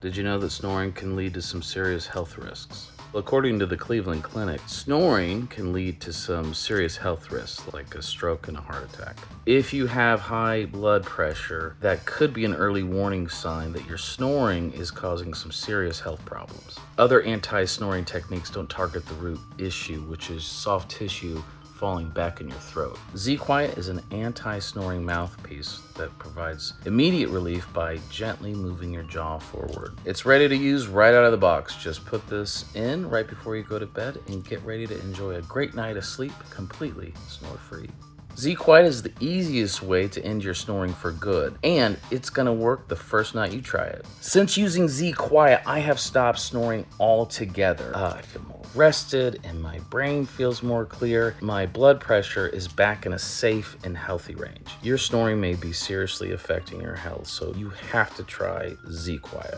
Did you know that snoring can lead to some serious health risks? Well, according to the Cleveland Clinic, snoring can lead to some serious health risks like a stroke and a heart attack. If you have high blood pressure, that could be an early warning sign that your snoring is causing some serious health problems. Other anti-snoring techniques don't target the root issue, which is soft tissue falling back in your throat. ZQuiet is an anti-snoring mouthpiece that provides immediate relief by gently moving your jaw forward. It's ready to use right out of the box. Just put this in right before you go to bed and get ready to enjoy a great night of sleep completely snore-free. ZQuiet is the easiest way to end your snoring for good, and it's gonna work the first night you try it. Since using ZQuiet, I have stopped snoring altogether. I feel more rested and my brain feels more clear. My blood pressure is back in a safe and healthy range. Your snoring may be seriously affecting your health, so you have to try ZQuiet.